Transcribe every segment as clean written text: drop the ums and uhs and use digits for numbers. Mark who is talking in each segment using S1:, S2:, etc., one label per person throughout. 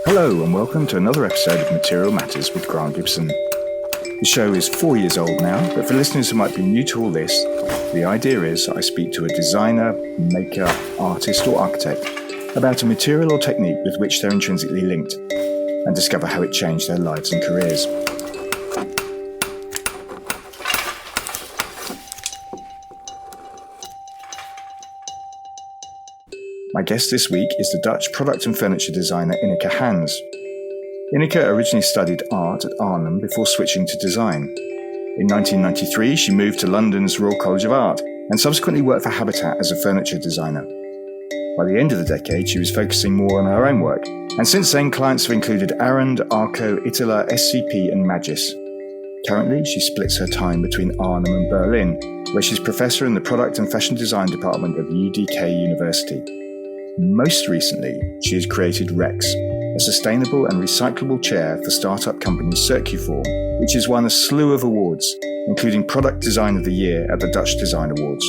S1: Hello and welcome to another episode of Material Matters with Grant Gibson. The show is 4 years old now, but for listeners who might be new to all this, the idea is I speak to a designer, maker, artist or architect about a material or technique with which they're intrinsically linked and discover how it changed their lives and careers. My guest this week is the Dutch product and furniture designer Ineke Hans. Ineke originally studied art at Arnhem before switching to design. In 1993, she moved to London's Royal College of Art and subsequently worked for Habitat as a furniture designer. By the end of the decade, she was focusing more on her own work, and since then, clients have included Ahrend, Arco, Iittala, SCP and Magis. Currently, she splits her time between Arnhem and Berlin, where she's professor in the Product and Fashion Design Department of UDK University. Most recently, she has created Rex, a sustainable and recyclable chair for startup company Circuform, which has won a slew of awards, including Product Design of the Year at the Dutch Design Awards.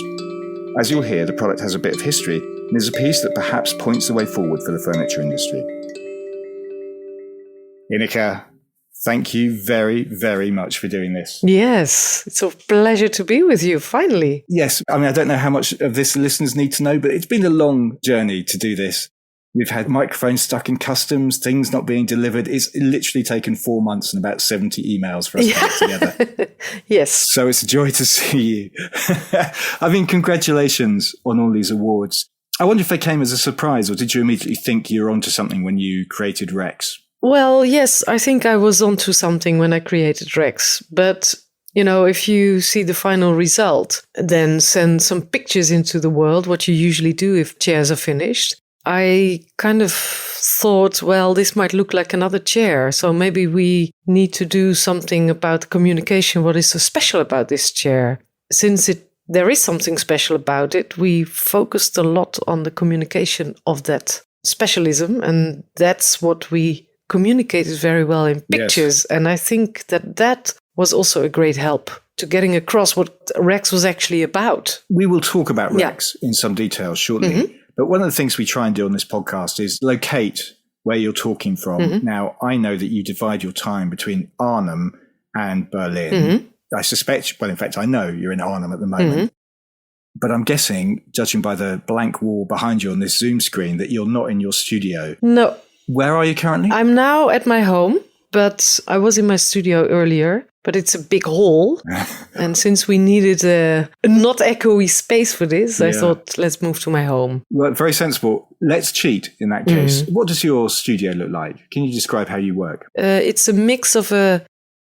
S1: As you'll hear, the product has a bit of history and is a piece that perhaps points the way forward for the furniture industry. Ineke, thank you very, very much for doing this.
S2: Yes, it's a pleasure to be with you, finally.
S1: Yes, I mean, I don't know how much of this listeners need to know, but it's been a long journey to do this. We've had microphones stuck in customs, things not being delivered. It's literally taken 4 months and about 70 emails for us to get together.
S2: Yes.
S1: So it's a joy to see you. I mean, congratulations on all these awards. I wonder if they came as a surprise, or did you immediately think you were onto something when you created Rex?
S2: Well, yes, I think I was onto something when I created Rex. But, you know, if you see the final result, then send some pictures into the world, what you usually do if chairs are finished. I kind of thought, well, this might look like another chair. So maybe we need to do something about communication. What is so special about this chair? Since there is something special about it, we focused a lot on the communication of that specialism. And that's what we communicated very well in pictures. Yes. And I think that was also a great help to getting across what Rex was actually about.
S1: We will talk about Rex in some detail shortly.
S2: Mm-hmm.
S1: But one of the things we try and do on this podcast is locate where you're talking from. Mm-hmm. Now, I know that you divide your time between Arnhem and Berlin. Mm-hmm. I suspect, well, in fact, I know you're in Arnhem at the moment. Mm-hmm. But I'm guessing, judging by the blank wall behind you on this Zoom screen, that you're not in your studio.
S2: No.
S1: Where are you currently?
S2: I'm now at my home, but I was in my studio earlier. But it's a big hall. And since we needed a not echoey space for this, I thought, let's move to my home.
S1: Well, very sensible. Let's cheat in that case. Mm. What does your studio look like? Can you describe how you work?
S2: It's a mix of a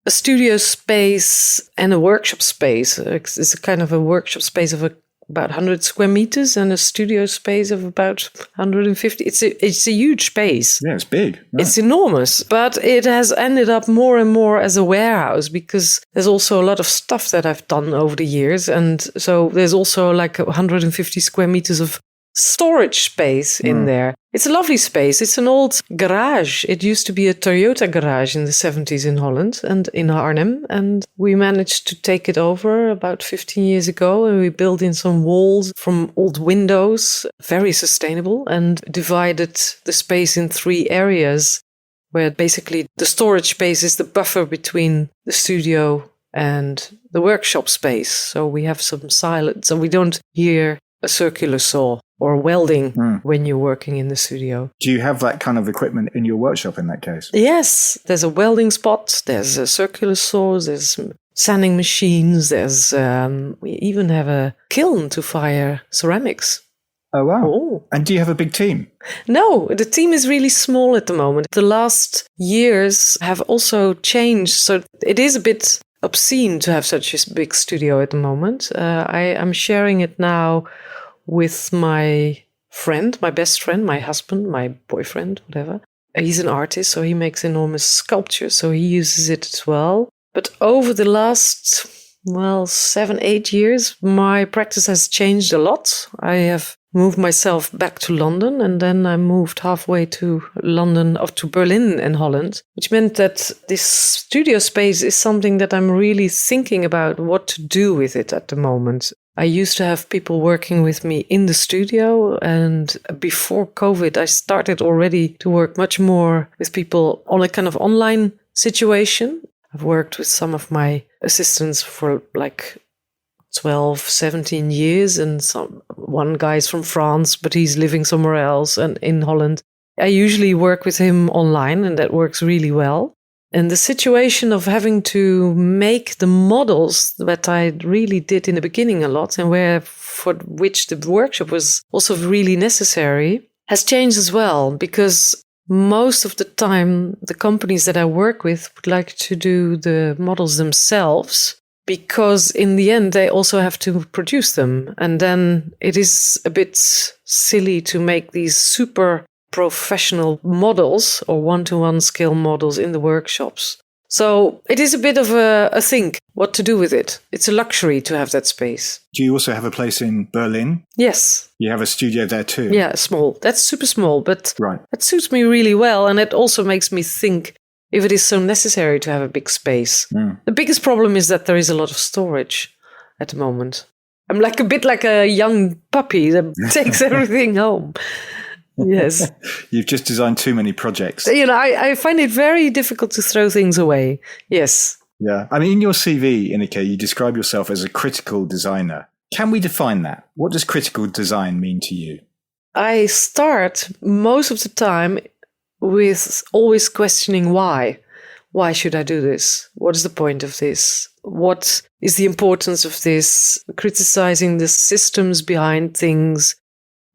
S2: studio space and a workshop space. It's a kind of a workshop space of about 100 square meters and a studio space of about 150. It's a huge space.
S1: Yeah, it's big. Right.
S2: It's enormous, but it has ended up more and more as a warehouse because there's also a lot of stuff that I've done over the years. And so there's also like 150 square meters of storage space in there. It's a lovely space. It's an old garage. It used to be a Toyota garage in the 70s in Holland and in Arnhem. And we managed to take it over about 15 years ago. And we built in some walls from old windows, very sustainable, and divided the space in 3 areas where basically the storage space is the buffer between the studio and the workshop space. So we have some silence, so we don't hear a circular saw or welding when you're working in the studio.
S1: Do you have that kind of equipment in your workshop in that case?
S2: Yes, there's a welding spot, there's a circular saws, there's sanding machines, we even have a kiln to fire ceramics.
S1: Oh, wow. Oh. And do you have a big team?
S2: No, the team is really small at the moment. The last years have also changed, so it is a bit obscene to have such a big studio at the moment. I'm sharing it now with my friend, my best friend, my husband, my boyfriend, whatever. He's an artist, so he makes enormous sculptures, so he uses it as well. But over the last, 7-8 years, my practice has changed a lot. I have moved myself back to London, and then I moved halfway to Berlin in Holland, which meant that this studio space is something that I'm really thinking about what to do with it at the moment. I used to have people working with me in the studio, and before COVID, I started already to work much more with people on a kind of online situation. I've worked with some of my assistants for like 12, 17 years, and one guy's from France, but he's living somewhere else and in Holland. I usually work with him online, and that works really well. And the situation of having to make the models that I really did in the beginning a lot, and for which the workshop was also really necessary, has changed as well, because most of the time the companies that I work with would like to do the models themselves, because in the end they also have to produce them. And then it is a bit silly to make these super professional models or one-to-one scale models in the workshops. So it is a bit of a think what to do with it. It's a luxury to have that space.
S1: Do you also have a place in Berlin?
S2: Yes.
S1: You have a studio there too?
S2: Yeah, small. That's super small, but
S1: right.
S2: That suits me really well. And it also makes me think if it is so necessary to have a big space. The biggest problem is that there is a lot of storage at the moment. I'm like a bit like a young puppy that takes everything home. Yes.
S1: You've just designed too many projects.
S2: I find it very difficult to throw things away. Yes.
S1: Yeah. I mean, in your CV, Ineke, you describe yourself as a critical designer. Can we define that? What does critical design mean to you?
S2: I start most of the time with always questioning why. Why should I do this? What is the point of this? What is the importance of this? Criticizing the systems behind things.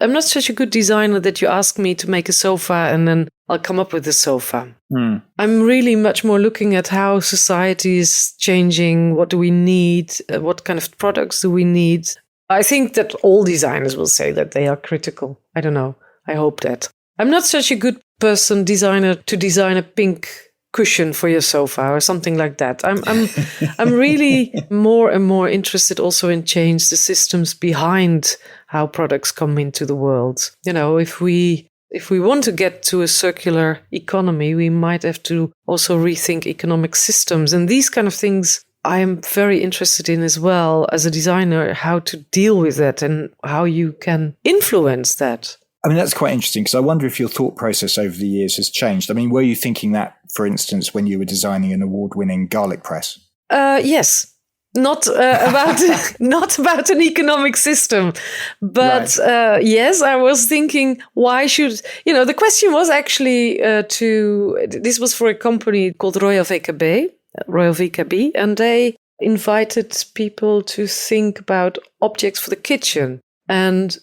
S2: I'm not such a good designer that you ask me to make a sofa and then I'll come up with a sofa. I'm really much more looking at how society is changing. What do we need? What kind of products do we need? I think that all designers will say that they are critical. I don't know. I hope that. I'm not such a good designer to design a pink cushion for your sofa or something like that. I'm really more and more interested also in change the systems behind how products come into the world. If we want to get to a circular economy, we might have to also rethink economic systems. And these kind of things I am very interested in as well as a designer, how to deal with that and how you can influence that.
S1: I mean, that's quite interesting because I wonder if your thought process over the years has changed. I mean, were you thinking that, for instance, when you were designing an award-winning garlic press?
S2: Yes. Not about an economic system, but right. Yes, I was thinking, why should the question was actually this was for a company called Royal VKB, and they invited people to think about objects for the kitchen. And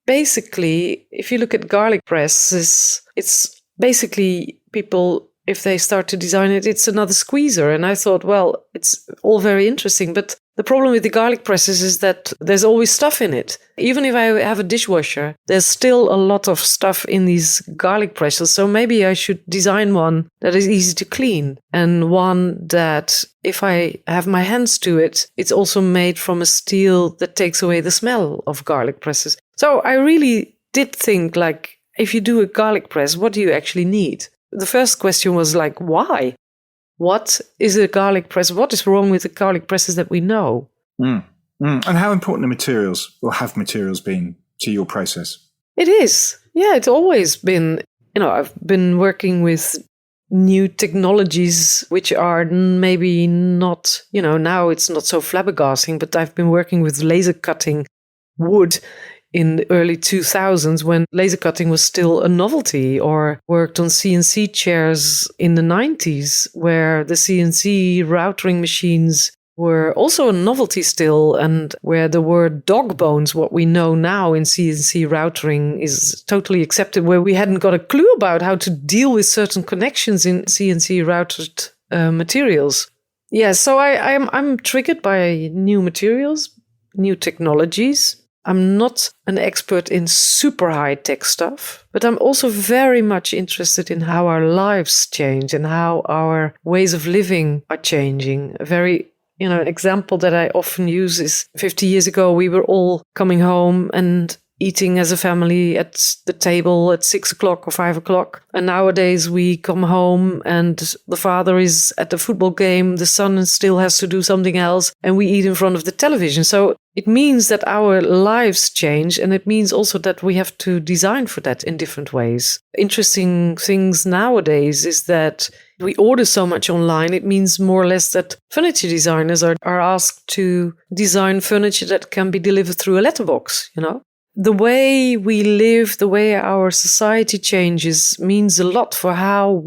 S2: basically, if you look at garlic presses, it's basically people, if they start to design it, it's another squeezer. And I thought, well, it's all very interesting. But the problem with the garlic presses is that there's always stuff in it. Even if I have a dishwasher, there's still a lot of stuff in these garlic presses. So maybe I should design one that is easy to clean, and one that, if I have my hands to it, it's also made from a steel that takes away the smell of garlic presses. So I really did think, like, if you do a garlic press, what do you actually need? The first question was like, why? What is a garlic press? What is wrong with the garlic presses that we know?
S1: And how important are materials, or have materials been to your process?
S2: It is. Yeah, it's always been. I've been working with new technologies which are maybe not, now it's not so flabbergasting, but I've been working with laser cutting wood in the early 2000s when laser cutting was still a novelty, or worked on CNC chairs in the 90s where the CNC routering machines were also a novelty still, and where the word dog bones, what we know now in CNC routering, is totally accepted, where we hadn't got a clue about how to deal with certain connections in CNC routed materials. Yeah, so I'm triggered by new materials, new technologies. I'm not an expert in super high-tech stuff, but I'm also very much interested in how our lives change and how our ways of living are changing. An example that I often use is 50 years ago, we were all coming home and eating as a family at the table at 6 o'clock or 5 o'clock. And nowadays we come home and the father is at the football game, the son still has to do something else, and we eat in front of the television. So it means that our lives change, and it means also that we have to design for that in different ways. Interesting things nowadays is that we order so much online. It means more or less that furniture designers are asked to design furniture that can be delivered through a letterbox, you know? The way we live, the way our society changes means a lot for how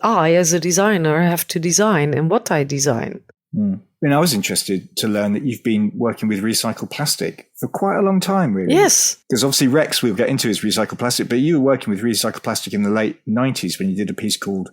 S2: I, as a designer, have to design and what I design.
S1: I mean, I was interested to learn that you've been working with recycled plastic for quite a long time, really.
S2: Yes.
S1: Because obviously Rex, we'll get into, is recycled plastic, but you were working with recycled plastic in the late 90s when you did a piece called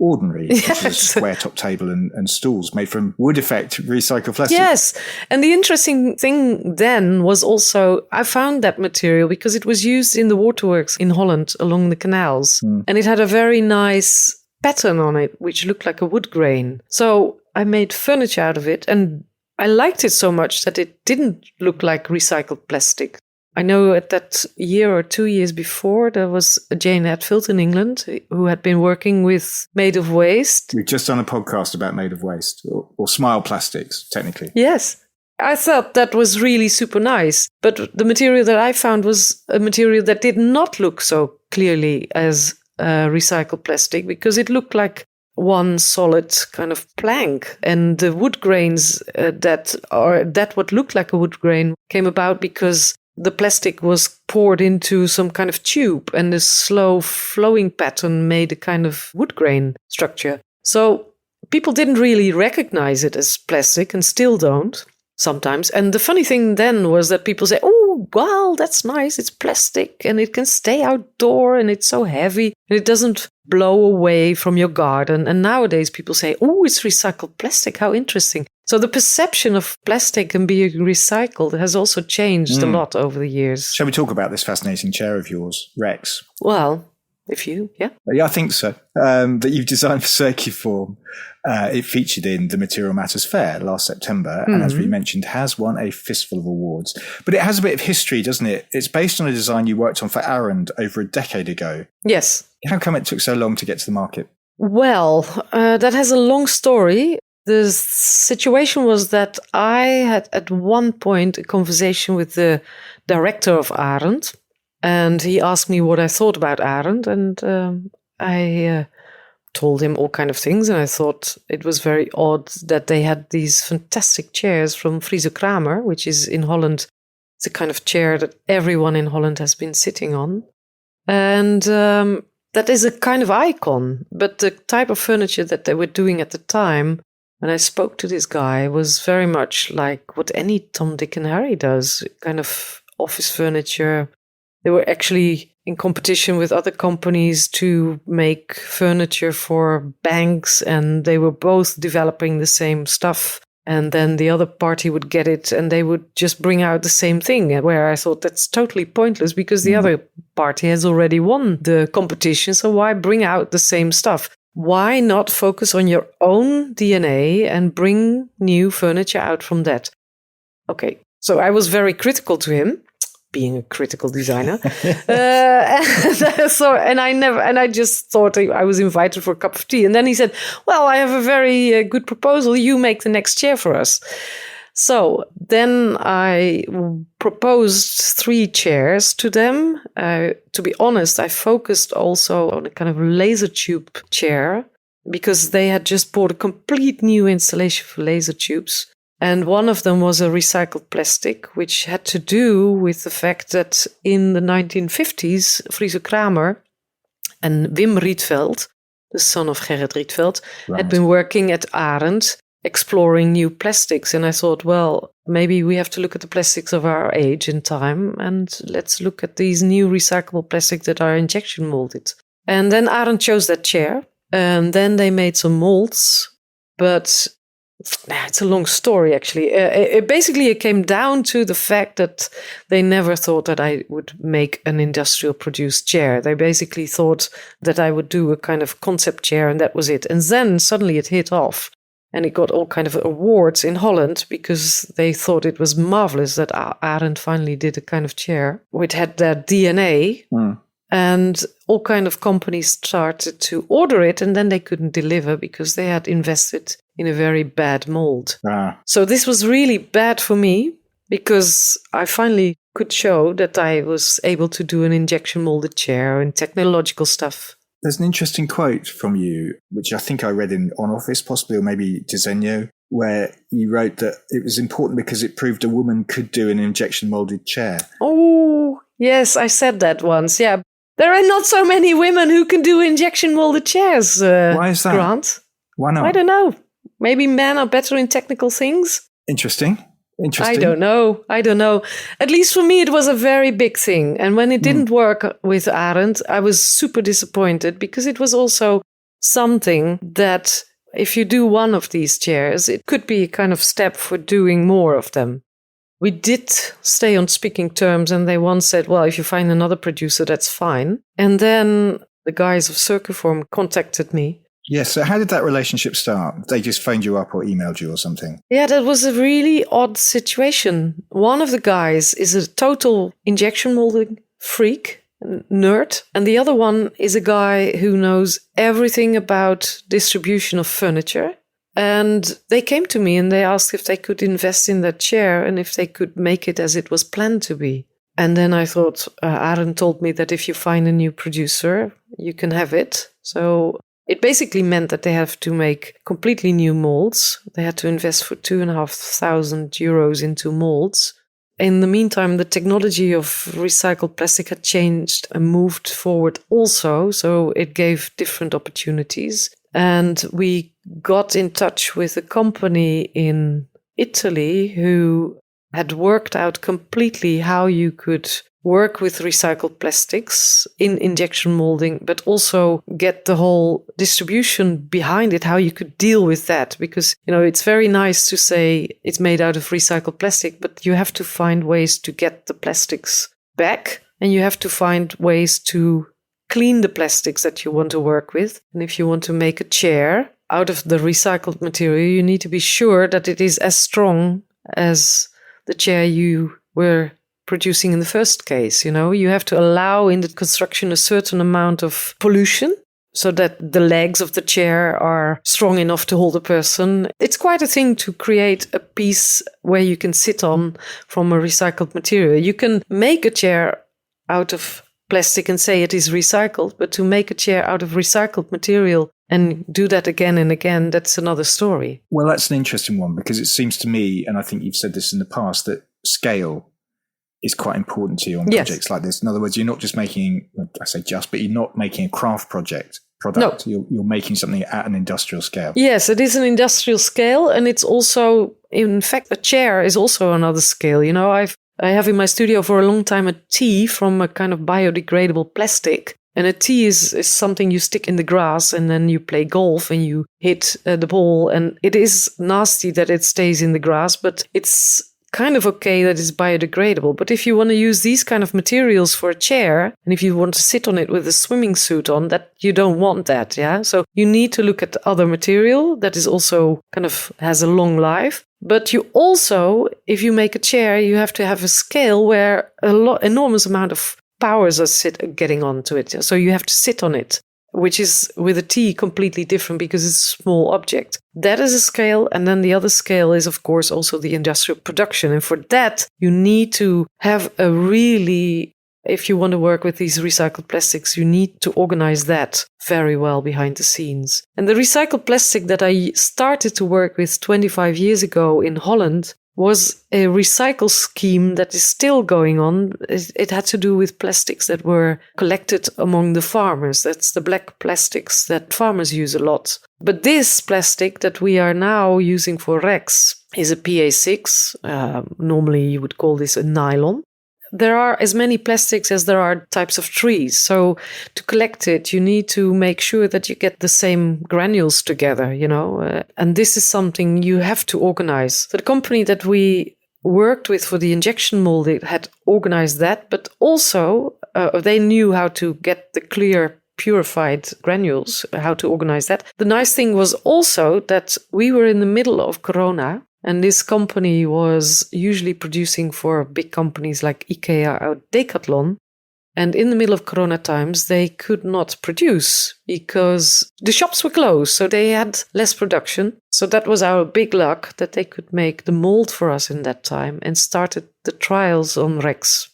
S1: Ordinary, which is a square top table and stools made from wood effect recycled plastic.
S2: Yes. And the interesting thing then was also, I found that material because it was used in the waterworks in Holland along the canals. And it had a very nice pattern on it, which looked like a wood grain. So I made furniture out of it, and I liked it so much that it didn't look like recycled plastic. I know at that year or 2 years before, there was Jane Hadfield in England who had been working with made of waste.
S1: We've just done a podcast about made of waste, or smile plastics, technically.
S2: Yes. I thought that was really super nice. But the material that I found was a material that did not look so clearly as recycled plastic, because it looked like one solid kind of plank. And the wood grains that what looked like a wood grain came about because the plastic was poured into some kind of tube, and the slow flowing pattern made a kind of wood grain structure. So people didn't really recognize it as plastic, and still don't sometimes. And the funny thing then was that people say, oh, wow, that's nice. It's plastic and it can stay outdoor and it's so heavy and it doesn't blow away from your garden. And nowadays people say, oh, it's recycled plastic. How interesting. So the perception of plastic and being recycled has also changed a lot over the years.
S1: Shall we talk about this fascinating chair of yours, Rex?
S2: Well, yeah.
S1: Yeah, I think so. That you've designed for Circuform. It featured in the Material Matters Fair last September, and as we mentioned, has won a fistful of awards. But it has a bit of history, doesn't it? It's based on a design you worked on for Ahrend over a decade ago.
S2: Yes.
S1: How come it took so long to get to the market?
S2: Well, that has a long story. The situation was that I had at one point a conversation with the director of Ahrend, and he asked me what I thought about Ahrend, and I told him all kind of things, and I thought it was very odd that they had these fantastic chairs from Friese Kramer, which is in Holland. It's a kind of chair that everyone in Holland has been sitting on. And that is a kind of icon, but the type of furniture that they were doing at the time, when I spoke to this guy, was very much like what any Tom, Dick and Harry does, kind of office furniture. They were actually in competition with other companies to make furniture for banks, and they were both developing the same stuff. And then the other party would get it and they would just bring out the same thing, where I thought that's totally pointless because the other party has already won the competition. So why bring out the same stuff? Why not focus on your own DNA and bring new furniture out from that? Okay, so I was very critical to him, being a critical designer. And I just thought I was invited for a cup of tea. And then he said, well, I have a very good proposal. You make the next chair for us. So then I proposed 3 chairs to them. To be honest, I focused also on a kind of laser tube chair because they had just bought a complete new installation for laser tubes. And one of them was a recycled plastic, which had to do with the fact that in the 1950s, Friese Kramer and Wim Rietveld, the son of Gerrit Rietveld, had been working at Ahrend, exploring new plastics. And I thought, well, maybe we have to look at the plastics of our age and time, and let's look at these new recyclable plastics that are injection molded. And then Ahrend chose that chair, and then they made some molds, but it's a long story, actually. It came down to the fact that they never thought that I would make an industrial produced chair. They basically thought that I would do a kind of concept chair and that was it. And then suddenly it hit off. And it got all kind of awards in Holland because they thought it was marvelous that Ahrend finally did a kind of chair which had their DNA. And all kind of companies started to order it, and then they couldn't deliver because they had invested in a very bad mold. So this was really bad for me because I finally could show that I was able to do an injection molded chair and technological stuff.
S1: There's an interesting quote from you, which I think I read in On Office, possibly, or maybe Disegno, where you wrote that it was important because it proved a woman could do an injection molded chair.
S2: Oh, yes, I said that once. Yeah, there are not so many women who can do injection molded chairs.
S1: Why is that?
S2: Grant?
S1: Why not?
S2: I don't know. Maybe men are better in technical things.
S1: Interesting.
S2: I don't know. At least for me, it was a very big thing. And when it didn't work with Ahrend, I was super disappointed because it was also something that if you do one of these chairs, it could be a kind of step for doing more of them. We did stay on speaking terms, and they once said, well, if you find another producer, that's fine. And then the guys of Circuform contacted me.
S1: Yes, so how did that relationship start? They just phoned you up or emailed you or something?
S2: Yeah, that was a really odd situation. One of the guys is a total injection molding freak, nerd, and the other one is a guy who knows everything about distribution of furniture. And they came to me and they asked if they could invest in that chair and if they could make it as it was planned to be. And then I thought, Ahrend told me that if you find a new producer, you can have it. So it basically meant that they have to make completely new molds. They had to invest for €2,500 into molds. In the meantime, the technology of recycled plastic had changed and moved forward also, so it gave different opportunities. And we got in touch with a company in Italy who had worked out completely how you could work with recycled plastics in injection molding, but also get the whole distribution behind it, how you could deal with that. Because, it's very nice to say it's made out of recycled plastic, but you have to find ways to get the plastics back, and you have to find ways to clean the plastics that you want to work with. And if you want to make a chair out of the recycled material, you need to be sure that it is as strong as the chair you were producing in the first case. You have to allow in the construction a certain amount of pollution so that the legs of the chair are strong enough to hold a person. It's quite a thing to create a piece where you can sit on from a recycled material. You can make a chair out of plastic and say it is recycled, but to make a chair out of recycled material and do that again and again, that's another story.
S1: Well, that's an interesting one because it seems to me, and I think you've said this in the past, that scale is quite important to you on projects like this. In other words, you're not just making, I say just, but you're not making a craft product. No. You're making something at an industrial scale.
S2: Yes, it is an industrial scale. And it's also, in fact, a chair is also another scale. I have in my studio for a long time a tee from a kind of biodegradable plastic. And a tee is something you stick in the grass and then you play golf and you hit the ball. And it is nasty that it stays in the grass, but it's kind of okay that it's biodegradable. But if you want to use these kind of materials for a chair, and if you want to sit on it with a swimming suit on, that you don't want that, yeah? So you need to look at other material that is also kind of has a long life. But you also, if you make a chair, you have to have a scale where enormous amount of powers are getting onto it. So you have to sit on it, which is with a T completely different because it's a small object. That is a scale. And then the other scale is, of course, also the industrial production. And for that, you need to have a really, if you want to work with these recycled plastics, you need to organize that very well behind the scenes. And the recycled plastic that I started to work with 25 years ago in Holland was a recycle scheme that is still going on. It had to do with plastics that were collected among the farmers. That's the black plastics that farmers use a lot. But this plastic that we are now using for racks is a PA6. Normally you would call this a nylon. There are as many plastics as there are types of trees. So to collect it, you need to make sure that you get the same granules together, and this is something you have to organize. So the company that we worked with for the injection molding had organized that, but also they knew how to get the clear purified granules, how to organize that. The nice thing was also that we were in the middle of Corona, and this company was usually producing for big companies like IKEA or Decathlon. And in the middle of Corona times, they could not produce because the shops were closed. So they had less production. So that was our big luck that they could make the mold for us in that time and started the trials on Rex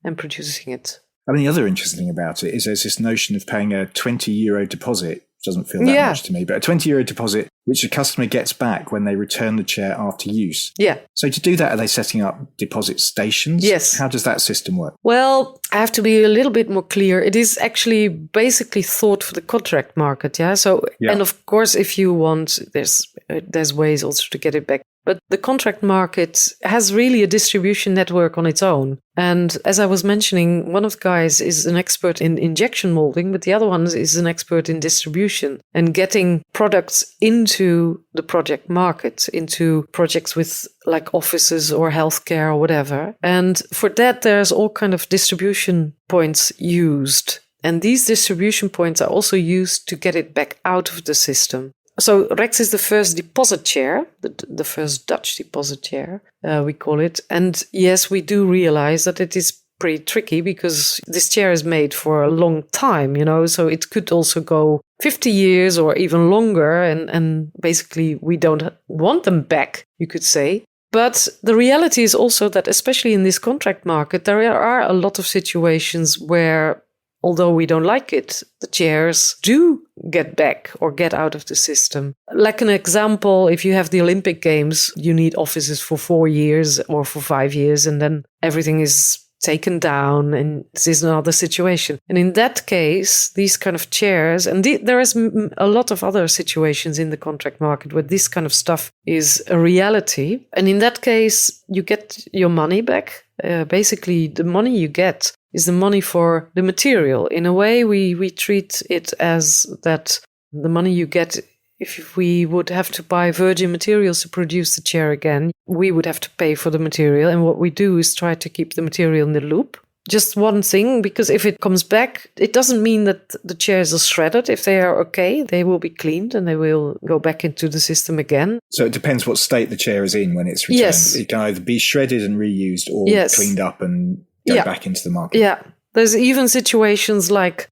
S2: and producing it.
S1: I mean, the other interesting thing about it is there's this notion of paying a €20 deposit. Doesn't feel that much to me, but a €20 deposit, which the customer gets back when they return the chair after use.
S2: Yeah.
S1: So to do that, are they setting up deposit stations?
S2: Yes.
S1: How does that system work?
S2: Well, I have to be a little bit more clear. It is actually basically thought for the contract market. Yeah. So, and of course, if you want, there's ways also to get it back. But the contract market has really a distribution network on its own. And as I was mentioning, one of the guys is an expert in injection molding, but the other one is an expert in distribution and getting products into the project market, into projects with like offices or healthcare or whatever. And for that, there's all kind of distribution points used. And these distribution points are also used to get it back out of the system. So Rex is the first deposit chair, the first Dutch deposit chair, we call it. And yes, we do realize that it is pretty tricky because this chair is made for a long time, so it could also go 50 years or even longer. And basically we don't want them back, you could say. But the reality is also that, especially in this contract market, there are a lot of situations where, although we don't like it, the chairs do get back or get out of the system. Like an example, if you have the Olympic Games, you need offices for 4 years or for 5 years, and then everything is taken down, and this is another situation. And in that case, these kind of chairs, and there is a lot of other situations in the contract market where this kind of stuff is a reality. And in that case, you get your money back. Basically, the money you get is the money for the material. In a way, we treat it as that the money you get, if we would have to buy virgin materials to produce the chair again, we would have to pay for the material. And what we do is try to keep the material in the loop. Just one thing, because if it comes back, it doesn't mean that the chairs are shredded. If they are okay, they will be cleaned and they will go back into the system again.
S1: So it depends what state the chair is in when it's returned. Yes. It can either be shredded and reused or cleaned up and go back into the market.
S2: Yeah. There's even situations like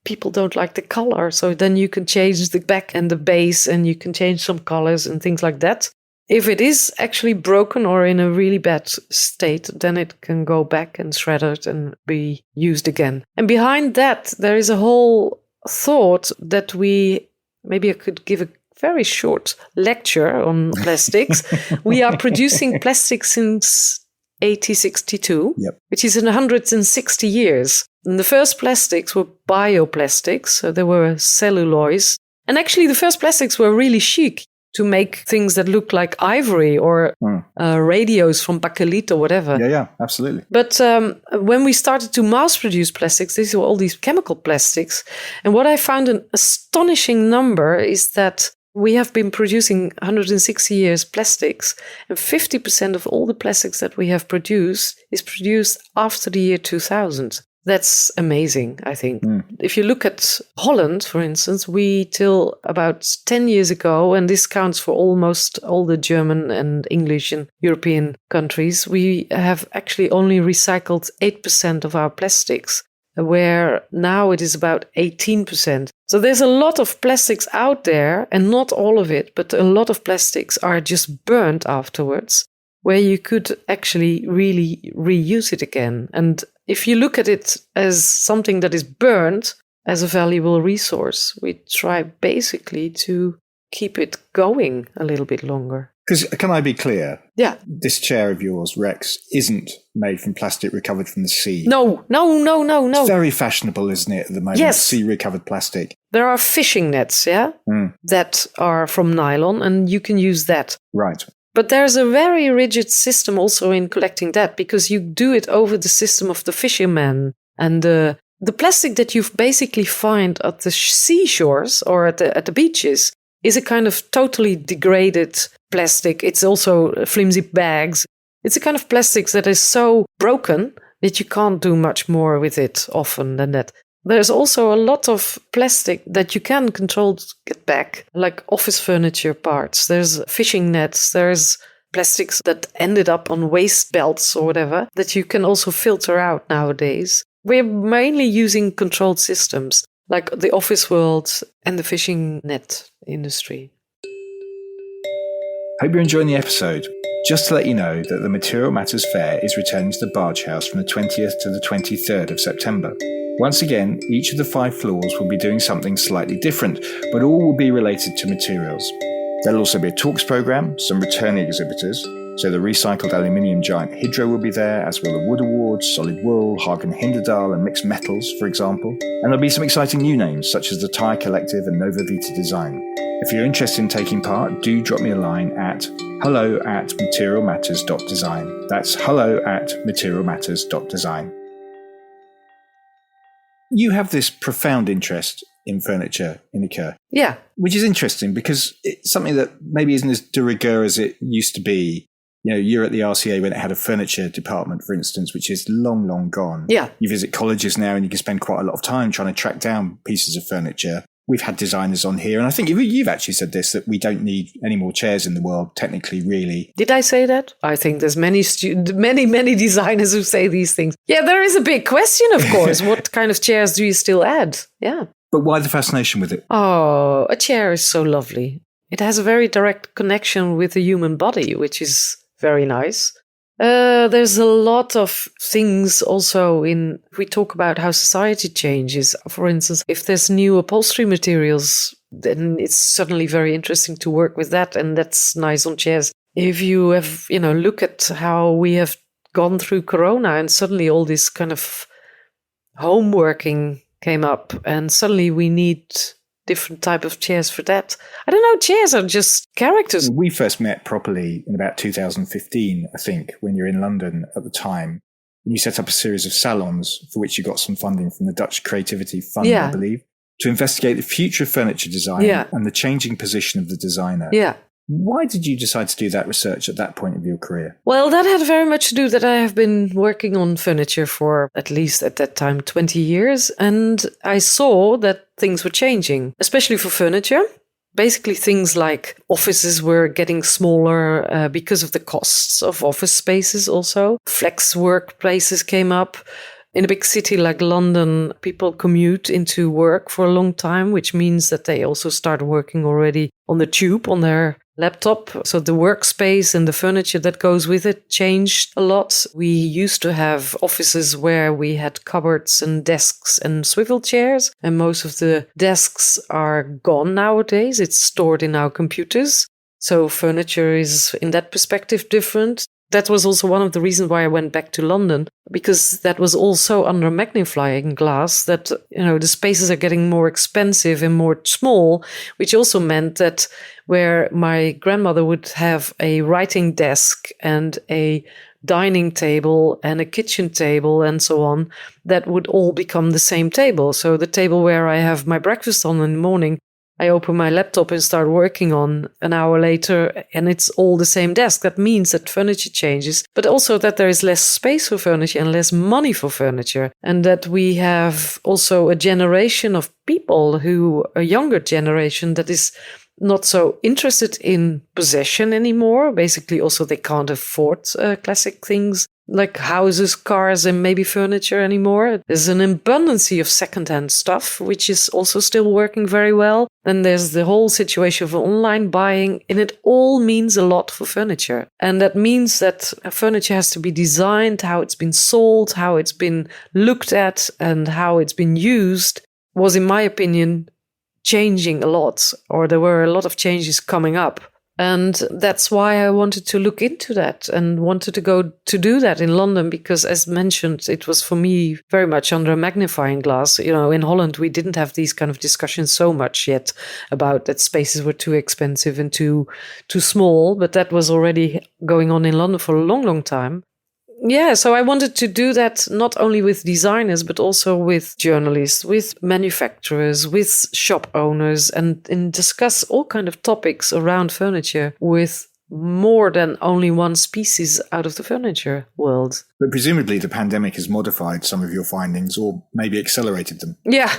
S2: people don't like the color. So then you can change the back and the base and you can change some colors and things like that. If it is actually broken or in a really bad state, then it can go back and shredded and be used again. And behind that, there is a whole thought that maybe I could give a very short lecture on plastics. We are producing plastics since 1862, which is in 160 years. And the first plastics were bioplastics, so they were celluloids. And actually, the first plastics were really chic to make things that look like ivory or radios from bakelit or whatever.
S1: Yeah, absolutely.
S2: But when we started to mass produce plastics, these were all these chemical plastics. And what I found an astonishing number is that we have been producing 160 years plastics, and 50% of all the plastics that we have produced is produced after the year 2000. That's amazing, I think. If you look at Holland, for instance, till about 10 years ago, and this counts for almost all the German and English and European countries, we have actually only recycled 8% of our plastics, where now it is about 18%. So there's a lot of plastics out there, and not all of it, but a lot of plastics are just burnt afterwards, where you could actually really reuse it again. And if you look at it as something that is burnt as a valuable resource, we try basically to keep it going a little bit longer.
S1: Because, can I be clear?
S2: Yeah.
S1: This chair of yours, Rex, isn't made from plastic recovered from the sea.
S2: No.
S1: It's very fashionable, isn't it, at the moment?
S2: Yes.
S1: Sea recovered plastic.
S2: There are fishing nets, that are from nylon, and you can use that.
S1: Right.
S2: But there's a very rigid system also in collecting that, because you do it over the system of the fishermen. And the plastic that you basically find at the seashores or at the beaches is a kind of totally degraded plastic. It's also flimsy bags. It's a kind of plastic that is so broken that you can't do much more with it often than that. There's also a lot of plastic that you can control to get back, like office furniture parts. There's fishing nets, there's plastics that ended up on waste belts or whatever that you can also filter out nowadays. We're mainly using controlled systems, like the office world and the fishing net industry.
S1: Hope you're enjoying the episode. Just to let you know that the Material Matters Fair is returning to the Barge House from the 20th to the 23rd of September. Once again, each of the 5 floors will be doing something slightly different, but all will be related to materials. There'll also be a talks programme, some returning exhibitors, so the recycled aluminium giant Hydro will be there, as will the Wood Awards, Solid Wool, Hagen Hinderdal and Mixed Metals, for example. And there'll be some exciting new names, such as the Tyre Collective and Nova Vita Design. If you're interested in taking part, do drop me a line at hello@materialmatters.design. That's hello@materialmatters.design. You have this profound interest in furniture, Ineke.
S2: Yeah.
S1: Which is interesting because it's something that maybe isn't as de rigueur as it used to be. You know, you're at the RCA when it had a furniture department, for instance, which is long, long gone.
S2: Yeah.
S1: You visit colleges now and you can spend quite a lot of time trying to track down pieces of furniture. We've had designers on here, and I think you've actually said this, that we don't need any more chairs in the world, technically, really.
S2: Did I say that? I think there's many designers who say these things. Yeah, there is a big question, of course. What kind of chairs do you still add? Yeah.
S1: But why the fascination with it?
S2: Oh, a chair is so lovely. It has a very direct connection with the human body, which is very nice. There's a lot of things also if we talk about how society changes. For instance, if there's new upholstery materials, then it's certainly very interesting to work with that, and that's nice on chairs. If you have, look at how we have gone through Corona and suddenly all this kind of home working came up and suddenly we need different type of chairs for that. I don't know, chairs are just characters.
S1: We first met properly in about 2015, I think, when you're in London at the time. And you set up a series of salons for which you got some funding from the Dutch Creativity Fund, I believe, to investigate the future of furniture design and the changing position of the designer.
S2: Yeah.
S1: Why did you decide to do that research at that point of your career?
S2: Well, that had very much to do that I have been working on furniture for at least at that time 20 years. And I saw that things were changing, especially for furniture. Basically, things like offices were getting smaller because of the costs of office spaces also. Flex workplaces came up. In a big city like London, people commute into work for a long time, which means that they also start working already on the tube, on their laptop. So the workspace and the furniture that goes with it changed a lot. We used to have offices where we had cupboards and desks and swivel chairs, and most of the desks are gone nowadays. It's stored in our computers. So furniture is, in that perspective, different. That was also one of the reasons why I went back to London, because that was also under magnifying glass that, the spaces are getting more expensive and more small, which also meant that where my grandmother would have a writing desk and a dining table and a kitchen table and so on, that would all become the same table. So the table where I have my breakfast on in the morning, I open my laptop and start working on an hour later, and it's all the same desk. That means that furniture changes, but also that there is less space for furniture and less money for furniture. And that we have also a generation of people a younger generation that is not so interested in possession anymore. Basically, also they can't afford classic things like houses, cars, and maybe furniture anymore. There's an abundance of secondhand stuff, which is also still working very well. Then there's the whole situation of online buying, and it all means a lot for furniture. And that means that furniture has to be designed, how it's been sold, how it's been looked at, and how it's been used was, in my opinion, changing a lot, or there were a lot of changes coming up. And that's why I wanted to look into that and wanted to go to do that in London, because as mentioned, it was for me very much under a magnifying glass. In Holland, we didn't have these kind of discussions so much yet about that spaces were too expensive and too small, but that was already going on in London for a long, long time. Yeah, so I wanted to do that not only with designers, but also with journalists, with manufacturers, with shop owners, and discuss all kind of topics around furniture with more than only one species out of the furniture world.
S1: But presumably the pandemic has modified some of your findings or maybe accelerated them.
S2: Yeah.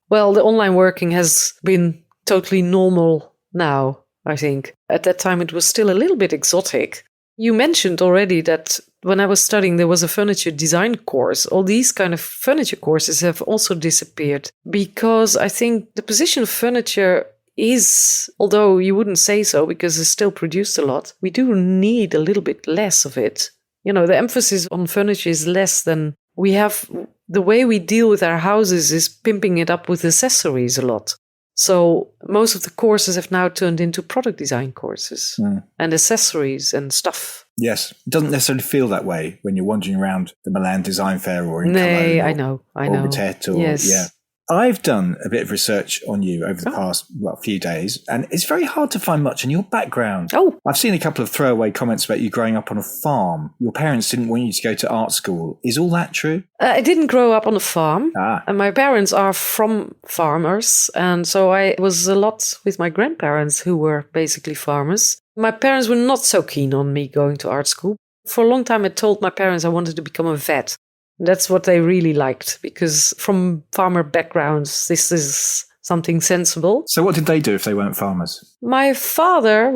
S2: Well, the online working has been totally normal now, I think. At that time, it was still a little bit exotic. You mentioned already that when I was studying, there was a furniture design course. All these kind of furniture courses have also disappeared because I think the position of furniture is, although you wouldn't say so because it's still produced a lot, we do need a little bit less of it. You know, the emphasis on furniture is less than we have. The way we deal with our houses is pimping it up with accessories a lot. So most of the courses have now turned into product design courses and accessories and stuff.
S1: Yes. It doesn't necessarily feel that way when you're wandering around the Milan Design Fair or in
S2: Nay,
S1: Cologne
S2: I know.
S1: Or Matet or,
S2: yes.
S1: Yeah. I've done a bit of research on you over the past few days, and it's very hard to find much in your background.
S2: Oh.
S1: I've seen a couple of throwaway comments about you growing up on a farm. Your parents didn't want you to go to art school. Is all that true?
S2: I didn't grow up on a farm. And my parents are from farmers. And so I was a lot with my grandparents who were basically farmers. My parents were not so keen on me going to art school. For a long time, I told my parents I wanted to become a vet. That's what they really liked, because from farmer backgrounds, this is something sensible.
S1: So what did they do if they weren't farmers?
S2: My father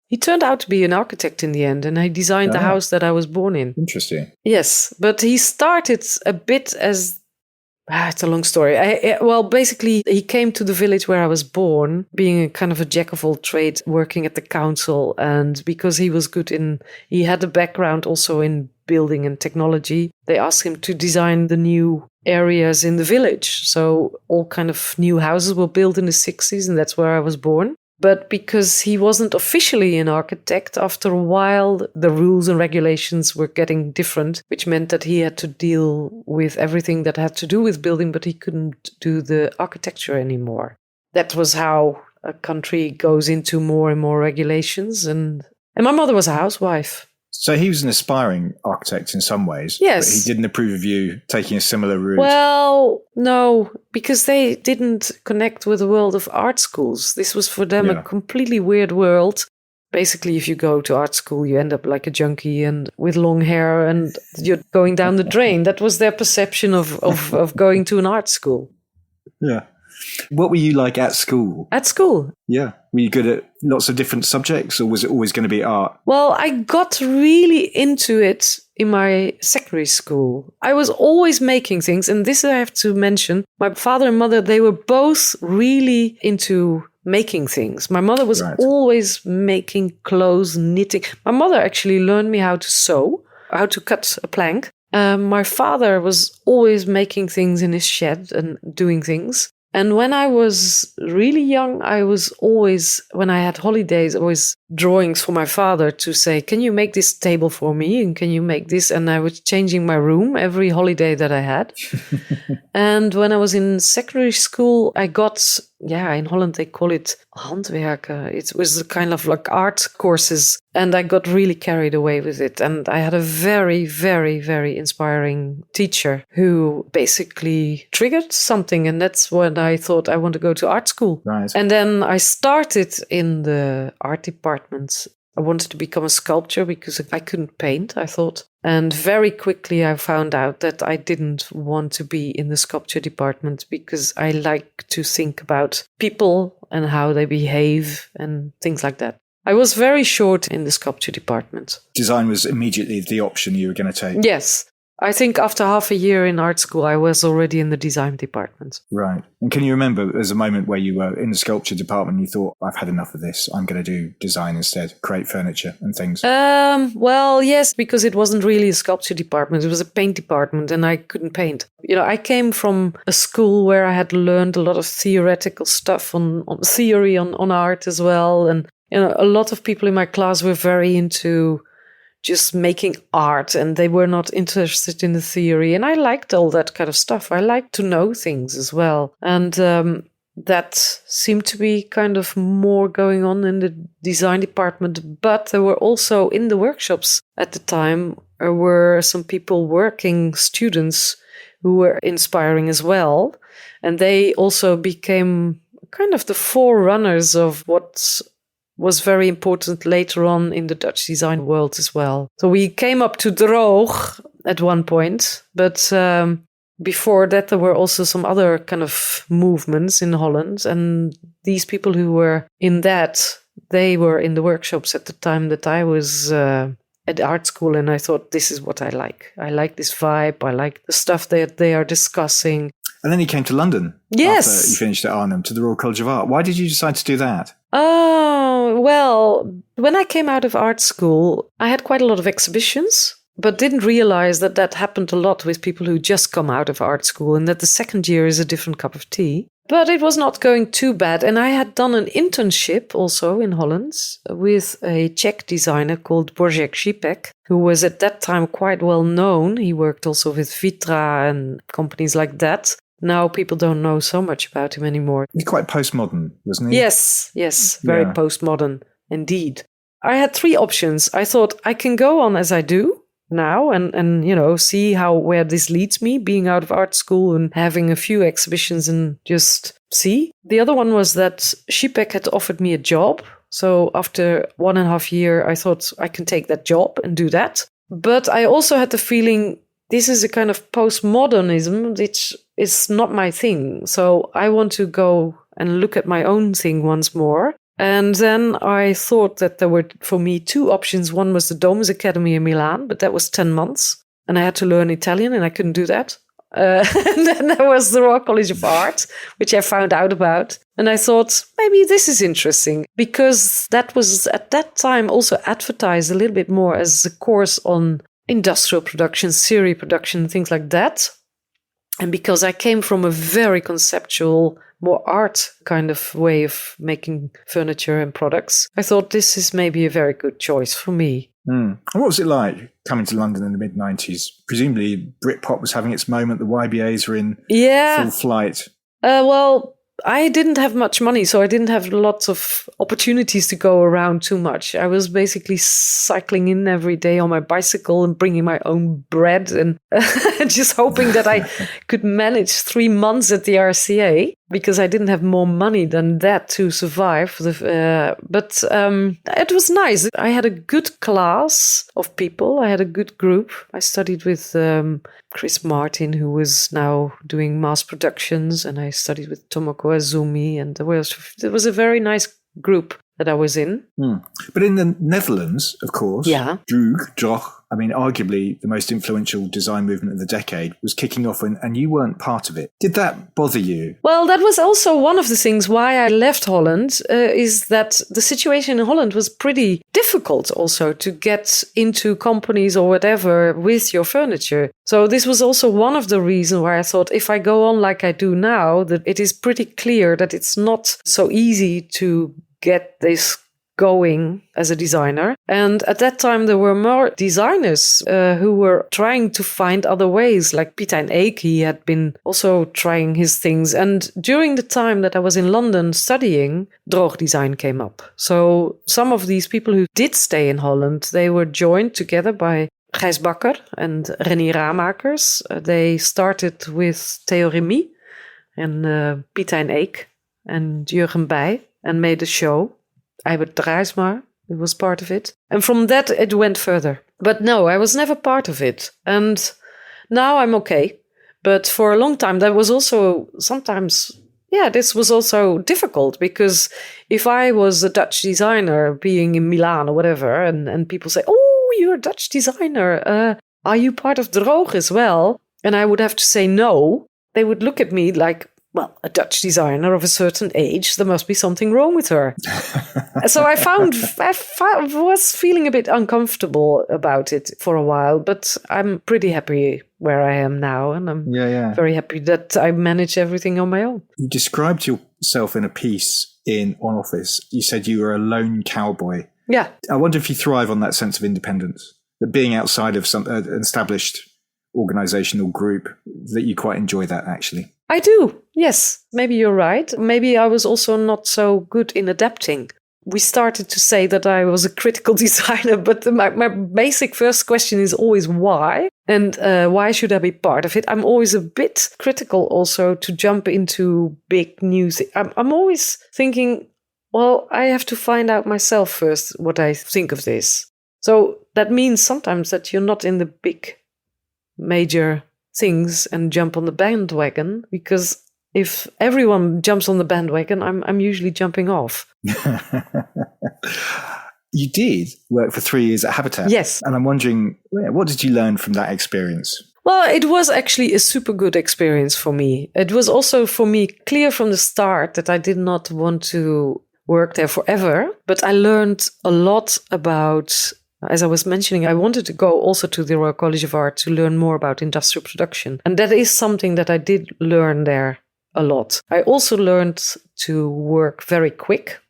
S2: he turned out to be an architect in the end, and he designed the house that I was born in.
S1: Interesting.
S2: Yes, but he started a bit as... it's a long story. Basically, he came to the village where I was born, being a kind of a jack of all trades, working at the council. And because he was he had a background also in building and technology, they asked him to design the new areas in the village. So all kind of new houses were built in the 60s, and that's where I was born. But because he wasn't officially an architect, after a while, the rules and regulations were getting different, which meant that he had to deal with everything that had to do with building, but he couldn't do the architecture anymore. That was how a country goes into more and more regulations. And my mother was a housewife.
S1: So he was an aspiring architect in some ways.
S2: Yes.
S1: But he didn't approve of you taking a similar route.
S2: Well, no, because they didn't connect with the world of art schools. This was for them a completely weird world. Basically, if you go to art school, you end up like a junkie and with long hair and you're going down the drain. That was their perception of going to an art school.
S1: Yeah. What were you like at school?
S2: At school?
S1: Yeah. Were you good at lots of different subjects, or was it always going to be art?
S2: Well, I got really into it in my secondary school. I was always making things, and this I have to mention. My father and mother, they were both really into making things. My mother was always making clothes, knitting. My mother actually learned me how to sew, how to cut a plank. My father was always making things in his shed and doing things. And when I was really young, I was always, when I had holidays, always drawings for my father to say, can you make this table for me? And can you make this? And I was changing my room every holiday that I had. And when I was in secondary school, I got, in Holland, they call it handwerken. It was kind of like art courses. And I got really carried away with it. And I had a very, very, very inspiring teacher who basically triggered something. And that's when I thought I want to go to art school.
S1: Right.
S2: And then I started in the art department. I wanted to become a sculptor because I couldn't paint, I thought. And very quickly I found out that I didn't want to be in the sculpture department because I like to think about people and how they behave and things like that. I was very short in the sculpture department.
S1: Design was immediately the option you were going to take.
S2: Yes. I think after half a year in art school, I was already in the design department. Right.
S1: And can you remember there's a moment where you were in the sculpture department and you thought, I've had enough of this. I'm going to do design instead, create furniture and things?
S2: Well, yes, because it wasn't really a sculpture department. It was a paint department and I couldn't paint. You know, I came from a school where I had learned a lot of theoretical stuff on theory on art as well. And, you know, a lot of people in my class were very into just making art and they were not interested in the theory. And I liked all that kind of stuff. I liked to know things as well. And that seemed to be kind of more going on in the design department. But there were also in the workshops at the time, there were some people working, students who were inspiring as well. And they also became kind of the forerunners of what was very important later on in the Dutch design world as well. So we came up to droog at one point, but before that there were also some other kind of movements in Holland, and these people who were in that, they were in the workshops at the time that I was at art school, and I thought, this is what I like. I like this vibe. I like the stuff that they are discussing.
S1: And then you came to London.
S2: Yes.
S1: After you finished at Arnhem, to the Royal College of Art. Why did you decide to do that?
S2: Oh, well, when I came out of art school, I had quite a lot of exhibitions, but didn't realize that that happened a lot with people who just come out of art school, and that the second year is a different cup of tea. But it was not going too bad. And I had done an internship also in Holland with a Czech designer called Božek Šípek, who was at that time quite well known. He worked also with Vitra and companies like that. Now people don't know so much about him anymore.
S1: He's quite postmodern, wasn't he?
S2: Yes, very postmodern indeed. I had 3 options. I thought I can go on as I do now and you know, see where this leads me, being out of art school and having a few exhibitions and just see. The other one was that Šípek had offered me a job. So after 1.5 years, I thought I can take that job and do that. But I also had the feeling this is a kind of postmodernism, which is not my thing. So I want to go and look at my own thing once more. And then I thought that there were, for me, 2 options. One was the Domus Academy in Milan, but that was 10 months. And I had to learn Italian, and I couldn't do that. And then there was the Royal College of Art, which I found out about. And I thought, maybe this is interesting, because that was at that time also advertised a little bit more as a course on industrial production, serial production, things like that. And because I came from a very conceptual, more art kind of way of making furniture and products, I thought this is maybe a very good choice for me.
S1: And what was it like coming to London in the mid-90s? Presumably Britpop was having its moment, the YBAs were in full flight.
S2: Well, I didn't have much money, so I didn't have lots of opportunities to go around too much. I was basically cycling in every day on my bicycle and bringing my own bread and just hoping that I could manage 3 months at the RCA, because I didn't have more money than that to survive. But it was nice. I had a good class of people. I had a good group. I studied with Chris Martin, who was now doing mass productions, and I studied with Tomoko Azumi, and there was a very nice group that I was in.
S1: But in the Netherlands, of course, droog, I mean, arguably the most influential design movement of the decade, was kicking off, and you weren't part of it. Did that bother you?
S2: Well, that was also one of the things why I left Holland, is that the situation in Holland was pretty difficult also to get into companies or whatever with your furniture. So this was also one of the reasons why I thought, if I go on like I do now, that it is pretty clear that it's not so easy to get this going as a designer. And at that time, there were more designers who were trying to find other ways, like Piet and Eek. He had been also trying his things. And during the time that I was in London studying, droog design came up. So some of these people who did stay in Holland, they were joined together by Gijs Bakker and René Raamakers. They started with Theo Remy and Piet and Eek and Jurgen Bij, and made a show. Eibert Drijsma, who was part of it. And from that, it went further. But no, I was never part of it. And now I'm okay. But for a long time, that was also sometimes, this was also difficult, because if I was a Dutch designer being in Milan or whatever, and people say, oh, you're a Dutch designer, are you part of droog as well? And I would have to say no. They would look at me like, well, a Dutch designer of a certain age, there must be something wrong with her. So I was feeling a bit uncomfortable about it for a while, but I'm pretty happy where I am now, and I'm very happy that I manage everything on my own. You
S1: described yourself in a piece On Office. You said you were a lone cowboy.
S2: Yeah.
S1: I wonder if you thrive on that sense of independence, that being outside of an established organizational group, that you quite enjoy that, actually.
S2: I do, yes. Maybe you're right. Maybe I was also not so good in adapting. We started to say that I was a critical designer, but my basic first question is always why? And why should I be part of it? I'm always a bit critical also to jump into big news. I'm always thinking, Well, I have to find out myself first what I think of this. So that means sometimes that you're not in the big major things and jump on the bandwagon, because if everyone jumps on the bandwagon, I'm usually jumping off.
S1: You did work for 3 years at Habitat.
S2: Yes.
S1: And I'm wondering, what did you learn from that experience?
S2: Well, it was actually a super good experience for me. It was also for me clear from the start that I did not want to work there forever, but I learned a lot about, as I was mentioning, I wanted to go also to the Royal College of Art to learn more about industrial production. And that is something that I did learn there a lot. I also learned to work very quick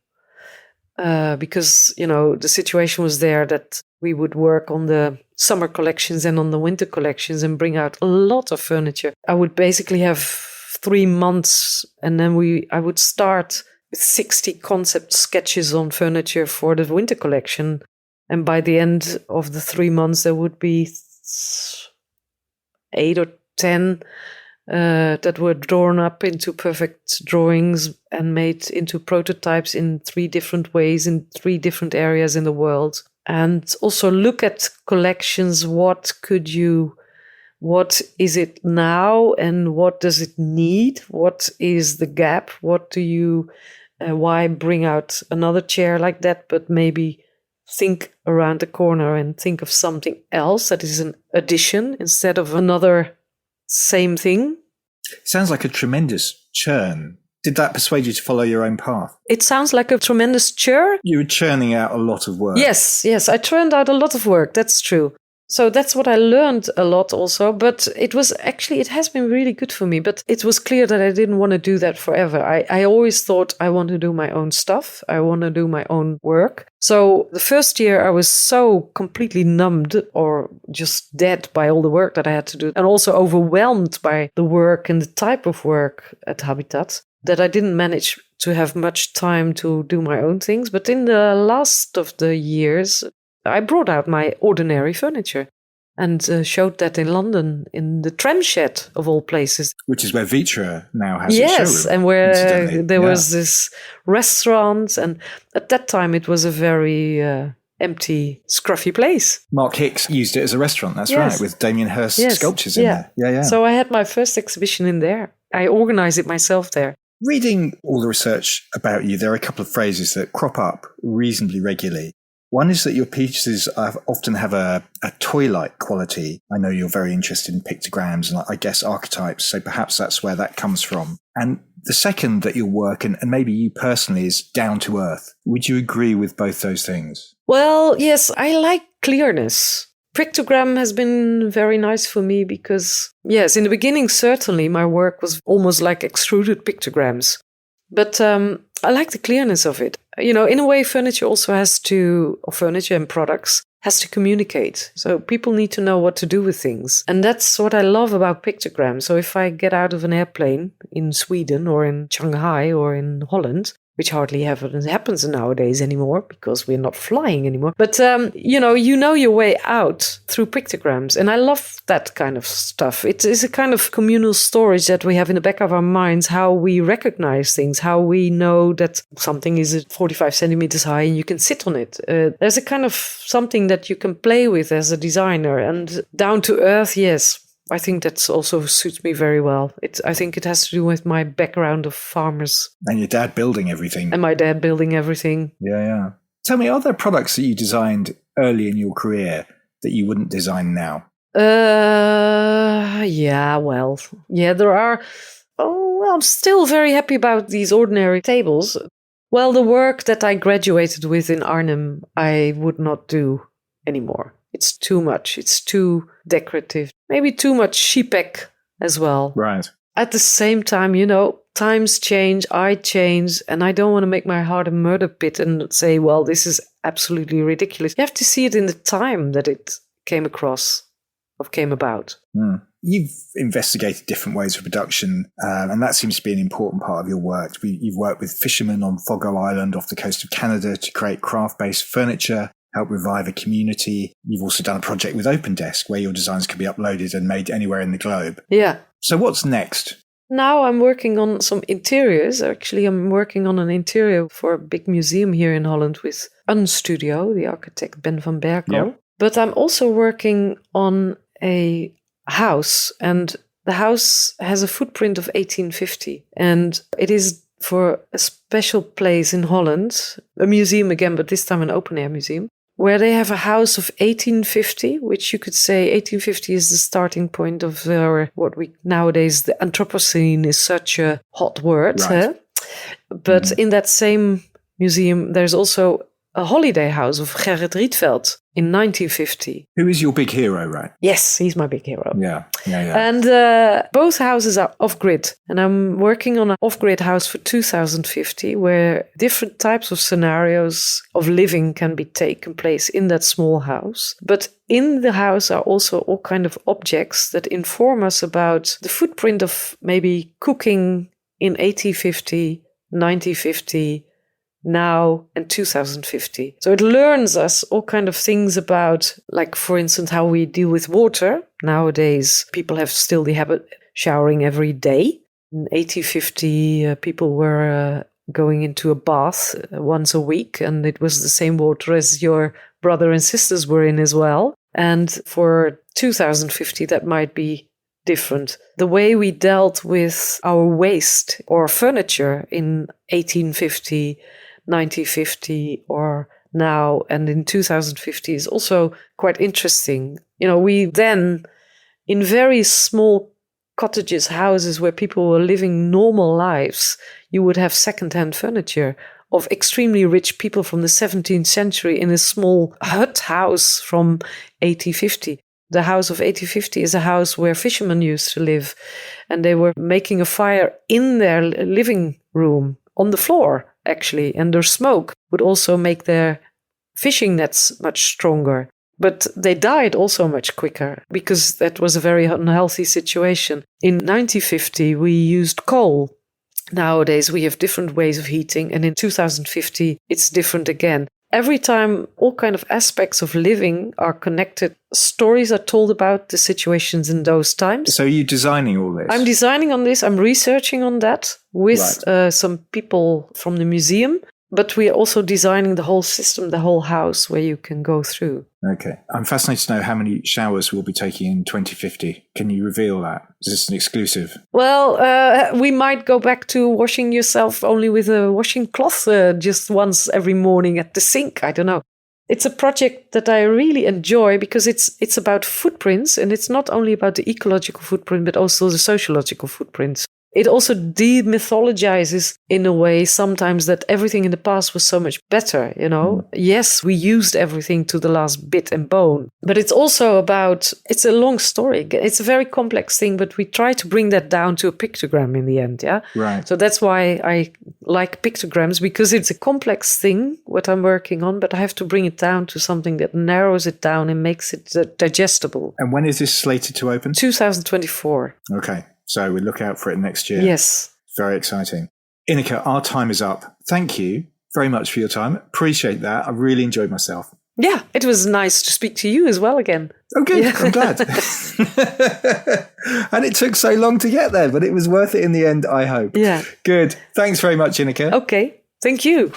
S2: because, the situation was there that we would work on the summer collections and on the winter collections and bring out a lot of furniture. I would basically have 3 months, and then I would start with 60 concept sketches on furniture for the winter collection. And by the end of the 3 months, there would be 8 or 10 that were drawn up into perfect drawings and made into prototypes in 3 different ways in 3 different areas in the world. And also look at collections. What is it now and what does it need? What is the gap? Why bring out another chair like that, but maybe think around the corner and think of something else that is an addition instead of another same thing.
S1: Sounds like a tremendous churn. Did that persuade you to follow your own path?
S2: It sounds like a tremendous churn.
S1: You were churning out a lot of work.
S2: Yes, I churned out a lot of work. That's true. So that's what I learned a lot also. But it has been really good for me. But it was clear that I didn't want to do that forever. I always thought I want to do my own stuff. I want to do my own work. So the first year I was so completely numbed or just dead by all the work that I had to do. And also overwhelmed by the work and the type of work at Habitat that I didn't manage to have much time to do my own things. But in the last of the years, I brought out my ordinary furniture and showed that in London, in the tram shed of all places.
S1: Which is where Vitra now has its showroom.
S2: Yes, and where there was this restaurant. And at that time, it was a very empty, scruffy place.
S1: Mark Hicks used it as a restaurant, that's right, with Damien Hirst sculptures in there. Yeah.
S2: So I had my first exhibition in there. I organized it myself there.
S1: Reading all the research about you, there are a couple of phrases that crop up reasonably regularly. One is that your pieces often have a toy-like quality. I know you're very interested in pictograms and I guess archetypes, so perhaps that's where that comes from. And the second, that your work, and maybe you personally, is down to earth. Would you agree with both those things?
S2: Well, yes, I like clearness. Pictogram has been very nice for me because, yes, in the beginning, certainly my work was almost like extruded pictograms. But I like the clearness of it. In a way, furniture and products has to communicate. So people need to know what to do with things. And that's what I love about pictograms. So if I get out of an airplane in Sweden or in Shanghai or in Holland, which hardly happens nowadays anymore because we're not flying anymore. But, you know your way out through pictograms. And I love that kind of stuff. It is a kind of communal storage that we have in the back of our minds, how we recognize things, how we know that something is 45 centimeters high and you can sit on it. There's a kind of something that you can play with as a designer. And down to earth, yes. I think that also suits me very well. I think it has to do with my background of farmers.
S1: And your dad building everything.
S2: And my dad building everything.
S1: Yeah. Tell me, are there products that you designed early in your career that you wouldn't design now?
S2: There are. Oh, well, I'm still very happy about these ordinary tables. Well, the work that I graduated with in Arnhem, I would not do anymore. It's too much. It's too decorative. Maybe too much sheepek as well.
S1: Right.
S2: At the same time, times change, I change, and I don't want to make my heart a murder pit and say, well, this is absolutely ridiculous. You have to see it in the time that it came about.
S1: Mm. You've investigated different ways of production, and that seems to be an important part of your work. You've worked with fishermen on Fogo Island off the coast of Canada to create craft-based furniture, help revive a community. You've also done a project with OpenDesk where your designs can be uploaded and made anywhere in the globe.
S2: Yeah.
S1: So what's next?
S2: Now I'm working on some interiors. Actually, I'm working on an interior for a big museum here in Holland with Studio, the architect Ben van Berkel.
S1: Yep.
S2: But I'm also working on a house, and the house has a footprint of 1850. And it is for a special place in Holland, a museum again, but this time an open-air museum, where they have a house of 1850, which you could say 1850 is the starting point of what we nowadays, the Anthropocene is such a hot word.
S1: Right.
S2: But in that same museum, there's also a holiday house of Gerrit Rietveld in 1950.
S1: Who is your big hero, right?
S2: Yes, he's my big hero.
S1: Yeah.
S2: And both houses are off-grid. And I'm working on an off-grid house for 2050 where different types of scenarios of living can be taken place in that small house. But in the house are also all kind of objects that inform us about the footprint of maybe cooking in 1850, 1950, now and 2050. So it learns us all kind of things about, like, for instance, how we deal with water. Nowadays, people have still the habit of showering every day. In 1850, people were going into a bath once a week, and it was the same water as your brother and sisters were in as well. And for 2050, that might be different. The way we dealt with our waste or furniture in 1850, 1950 or now and in 2050 is also quite interesting. You know, we then, in very small cottages, houses where people were living normal lives, you would have second-hand furniture of extremely rich people from the 17th century in a small hut house from 1850. The house of 1850 is a house where fishermen used to live, and they were making a fire in their living room on the floor, actually, and their smoke would also make their fishing nets much stronger. But they died also much quicker because that was a very unhealthy situation. In 1950, we used coal. Nowadays, we have different ways of heating, and in 2050, it's different again. Every time all kind of aspects of living are connected, stories are told about the situations in those times.
S1: So are you designing all this?
S2: I'm designing on this. I'm researching on that with some people from the museum. But we are also designing the whole system, the whole house where you can go through.
S1: Okay. I'm fascinated to know how many showers we'll be taking in 2050. Can you reveal that? Is this an exclusive?
S2: Well, we might go back to washing yourself only with a washing cloth just once every morning at the sink. I don't know. It's a project that I really enjoy because it's about footprints, and it's not only about the ecological footprint, but also the sociological footprints. It also demythologizes in a way sometimes that everything in the past was so much better, you know. Yes, we used everything to the last bit and bone, but it's also about, it's a long story. It's a very complex thing, but we try to bring that down to a pictogram in the end, yeah?
S1: Right.
S2: So that's why I like pictograms, because it's a complex thing, what I'm working on, but I have to bring it down to something that narrows it down and makes it digestible.
S1: And when is this slated to open?
S2: 2024.
S1: Okay. So we look out for it next year.
S2: Yes.
S1: Very exciting. Ineke, our time is up. Thank you very much for your time. Appreciate that. I really enjoyed myself.
S2: Yeah, it was nice to speak to you as well again.
S1: Oh, good.
S2: Yeah.
S1: I'm glad. And it took so long to get there, but it was worth it in the end, I hope.
S2: Yeah.
S1: Good. Thanks very much, Ineke.
S2: Okay. Thank you.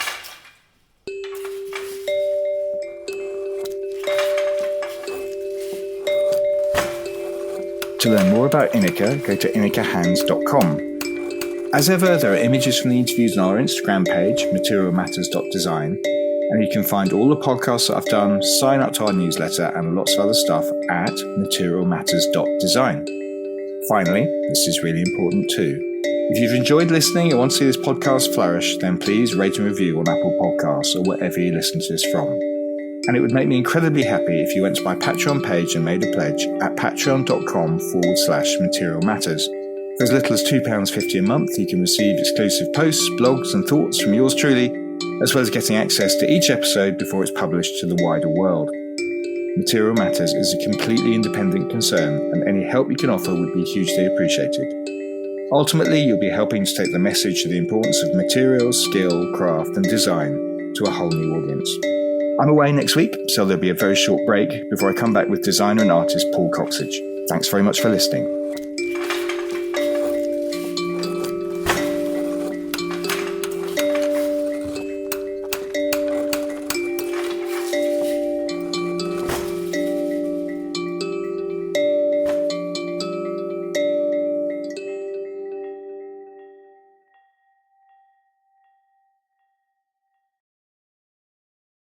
S1: To learn more about Ineke, go to inekehans.com. As ever, there are images from the interviews on our Instagram page, materialmatters.design, and you can find all the podcasts that I've done, sign up to our newsletter, and lots of other stuff at materialmatters.design. Finally, this is really important too. If you've enjoyed listening and want to see this podcast flourish, then please rate and review on Apple Podcasts or wherever you listen to this from. And it would make me incredibly happy if you went to my Patreon page and made a pledge at patreon.com/materialmatters. For as little as £2.50 a month, you can receive exclusive posts, blogs and thoughts from yours truly, as well as getting access to each episode before it's published to the wider world. Material Matters is a completely independent concern, and any help you can offer would be hugely appreciated. Ultimately, you'll be helping to take the message of the importance of materials, skill, craft and design to a whole new audience. I'm away next week, so there'll be a very short break before I come back with designer and artist Paul Coxidge. Thanks very much for listening.